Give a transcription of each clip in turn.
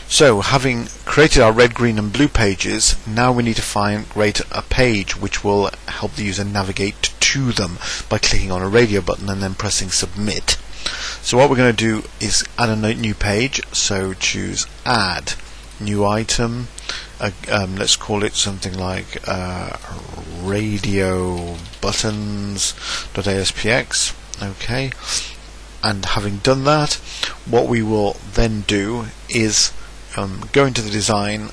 So, having created our red, green and blue pages, now we need to create a page which will help the user navigate to them by clicking on a radio button and then pressing submit. So what we're going to do is add a new page. So choose add new item, let's call it something like radio buttons.aspx. okay, and having done that, what we will then do is go into the design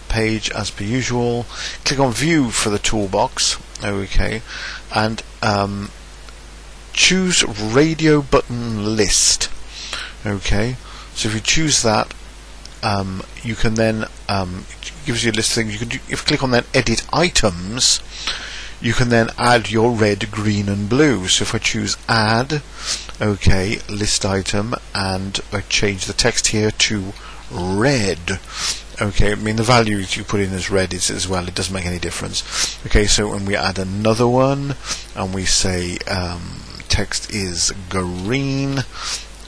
page as per usual, click on view for the toolbox, okay, and choose radio button list. Okay, so if you choose that, you can then it gives you a list of things you can do. If you click on then edit items, you can then add your red, green and blue. So if I choose add, okay, list item, and I change the text here to red, okay, I mean the values you put in as red is as well, it doesn't make any difference. Okay, so when we add another one and we say text is green,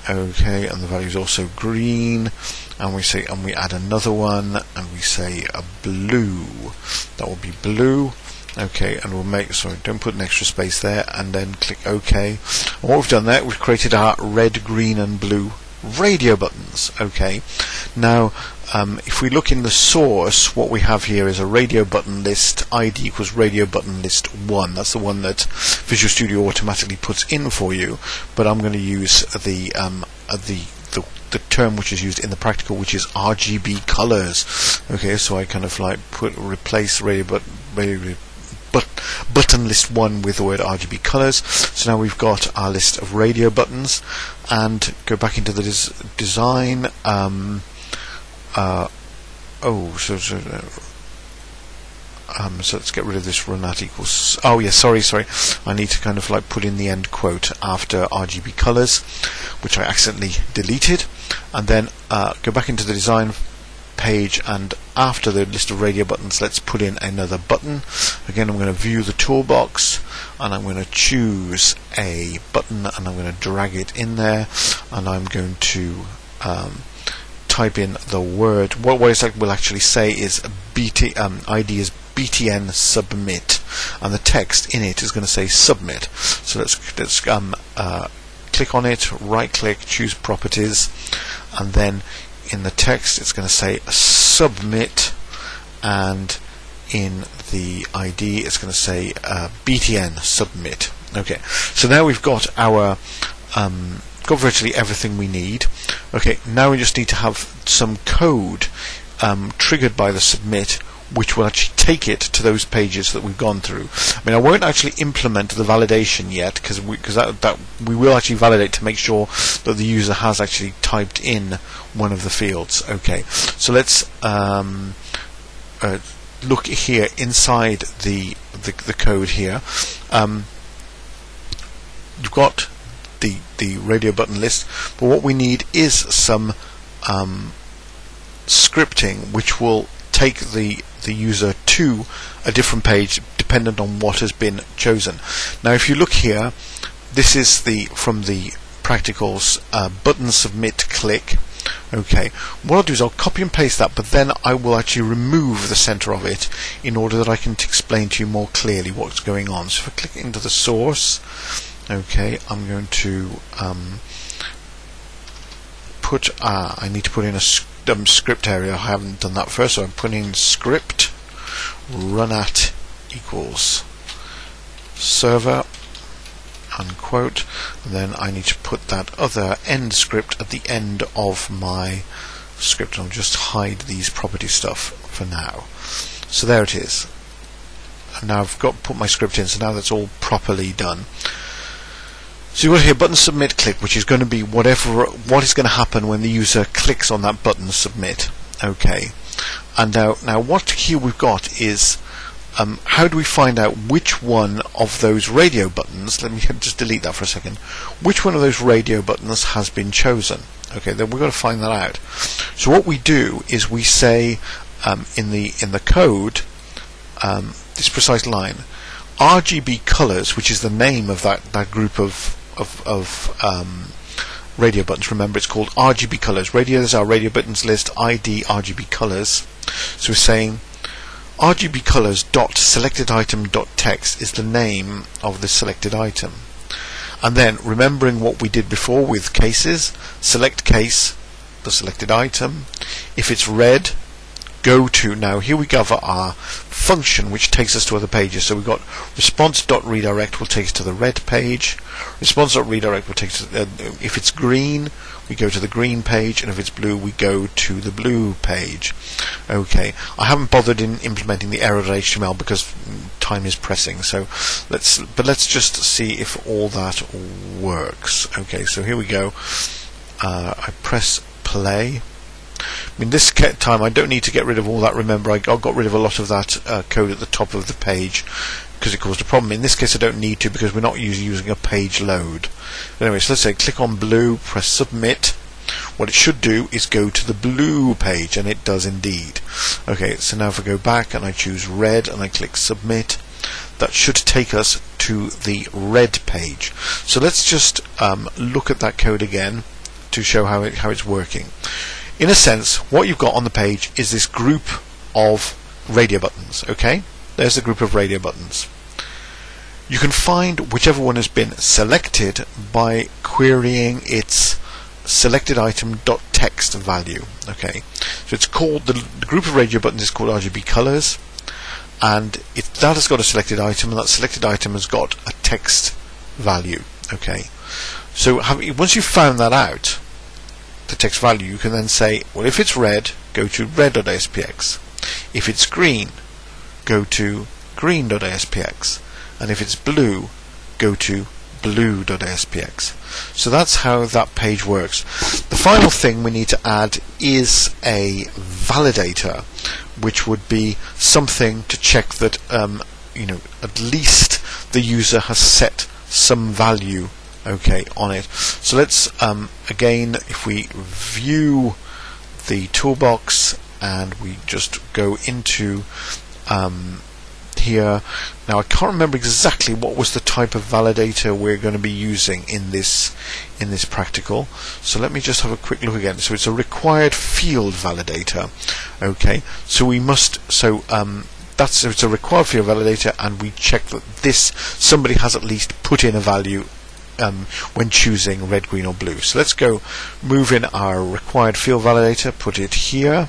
okay, and the value is also green, and we say, and we add another one and we say a blue, that will be blue. Okay, and we'll make, sorry, don't put an extra space there, and then click OK. And what we've done there, we've created our red, green and blue radio buttons. Okay, now if we look in the source, what we have here is a radio button list ID equals radio button list 1. That's the one that Visual Studio automatically puts in for you, but I'm going to use the term which is used in the practical, which is RGB colors. Okay, so I kind of like replace button list 1 with the word RGB colors. So now we've got our list of radio buttons, and go back into the design. So let's get rid of this run at equals. Oh yeah, sorry. I need to kind of like put in the end quote after RGB colors, which I accidentally deleted, and then go back into the design page, and after the list of radio buttons, let's put in another button. Again, I'm going to view the toolbox, and I'm going to choose a button, and I'm going to drag it in there, and I'm going to type in the word. What it will actually say is ID is BTN submit, and the text in it is going to say submit. So let's click on it, right click, choose properties, and then in the text it's going to say submit, and in the ID it's going to say BTN submit. Okay, so now we've got our got virtually everything we need. Okay, now we just need to have some code triggered by the submit, which will actually take it to those pages that we've gone through. I mean, I won't actually implement the validation yet, because we will actually validate to make sure that the user has actually typed in one of the fields. Okay, so let's look here inside the code here. You've got the radio button list, but what we need is some scripting which will take the user to a different page dependent on what has been chosen. Now if you look here, this is from the practicals button submit click. Okay, what I'll do is I'll copy and paste that, but then I will actually remove the center of it in order that I can explain to you more clearly what's going on. So if I click into the source, okay, I'm going to I need to put in a script area. I haven't done that first, so I'm putting in script run at equals server unquote, and then I need to put that other end script at the end of my script. I'll just hide these property stuff for now. So there it is. And now I've put my script in, so now that's all properly done. So you've got here button submit click, which is going to be what is going to happen when the user clicks on that button submit. Okay, and now what here we've got is how do we find out which one of those radio buttons, let me just delete that for a second, which one of those radio buttons has been chosen. Okay, then we've got to find that out. So what we do is we say in the code, this precise line, RGB colors, which is the name of that group of radio buttons. Remember, it's called RGB colors. There's our radio buttons list, ID RGB colors. So we're saying RGB colors dot selected item dot text is the name of the selected item. And then, remembering what we did before with cases, select case, the selected item. If it's red, go to, now here we go for our function which takes us to other pages. So we've got response.redirect will take us to the red page, response.redirect will take us to, if it's green we go to the green page, and if it's blue we go to the blue page. Okay, I haven't bothered in implementing the error.html because time is pressing, so let's just see if all that works. Okay, so here we go. I press play. I mean, this time I don't need to get rid of all that. Remember, I got rid of a lot of that code at the top of the page because it caused a problem. In this case I don't need to because we're not using a page load. But anyway, so let's say click on blue, press submit. What it should do is go to the blue page, and it does indeed. Okay, so now if I go back and I choose red and I click submit, that should take us to the red page. So let's just look at that code again to show how it's working. In a sense, what you've got on the page is this group of radio buttons. Okay, there's the group of radio buttons. You can find whichever one has been selected by querying its selected item.text value. Okay, so it's called, the group of radio buttons is called RGB colors, and that has got a selected item, and that selected item has got a text value. Okay, so once you've found that out, the text value, you can then say, well, if it's red, go to red.aspx. If it's green, go to green.aspx. And if it's blue, go to blue.aspx. So that's how that page works. The final thing we need to add is a validator, which would be something to check that at least the user has set some value on it. So let's again, if we view the toolbox and we just go into here. Now I can't remember exactly what was the type of validator we're going to be using in this practical, so let me just have a quick look again. So it's a required field validator. Okay, so we must, it's a required field validator, and we check that somebody has at least put in a value when choosing red, green or blue. So let's go move in our required field validator, put it here.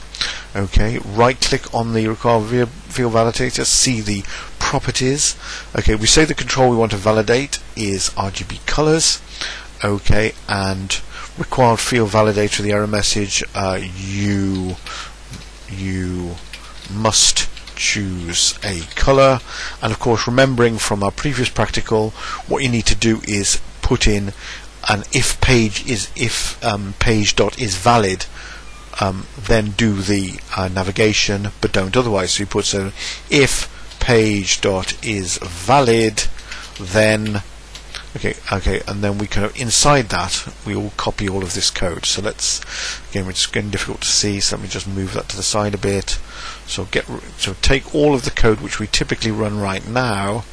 Okay, right click on the required field validator, see the properties. Okay, we say the control we want to validate is RGB colors. Okay, and required field validator, the error message, you must choose a color. And of course, remembering from our previous practical, what you need to do is put in an if page dot is valid, then do the navigation, but don't otherwise. So you put if page dot is valid, then okay, and then we kind of inside that we will copy all of this code. So let's, again, it's getting difficult to see, so let me just move that to the side a bit. So take all of the code which we typically run right now,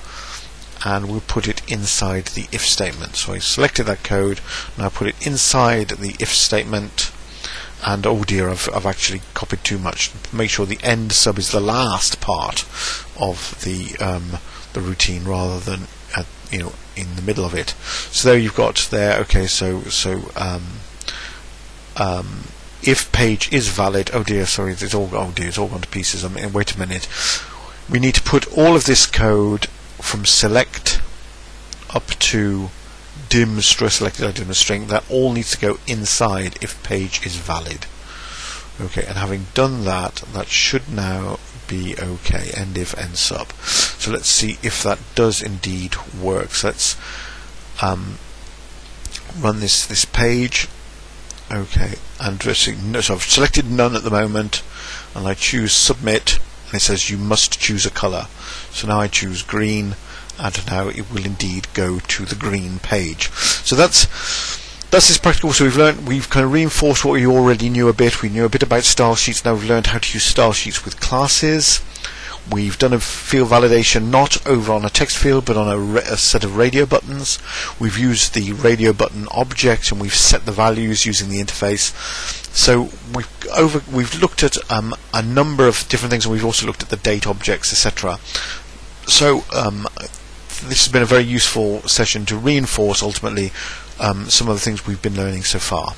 and we'll put it inside the if statement. So I selected that code, now put it inside the if statement, and oh dear, I've actually copied too much. Make sure the end sub is the last part of the routine rather than in the middle of it. So there you've got there. Okay, so if page is valid, oh dear, sorry, it's all gone to pieces. Wait a minute. We need to put all of this code from select up to selected item string, that all needs to go inside if page is valid. Okay, and having done that, that should now be okay. End if end sub. So let's see if that does indeed work. So let's run this page. Okay, and so I've selected none at the moment, and I choose submit, and it says you must choose a color. So now I choose green, and now it will indeed go to the green page. So that's this practical. So we've kind of reinforced what we already knew a bit. We knew a bit about style sheets. Now we've learned how to use style sheets with classes. We've done a field validation not over on a text field but on a set of radio buttons. We've used the radio button object and we've set the values using the interface. So we've looked at a number of different things, and we've also looked at the date objects, etc. So this has been a very useful session to reinforce ultimately some of the things we've been learning so far.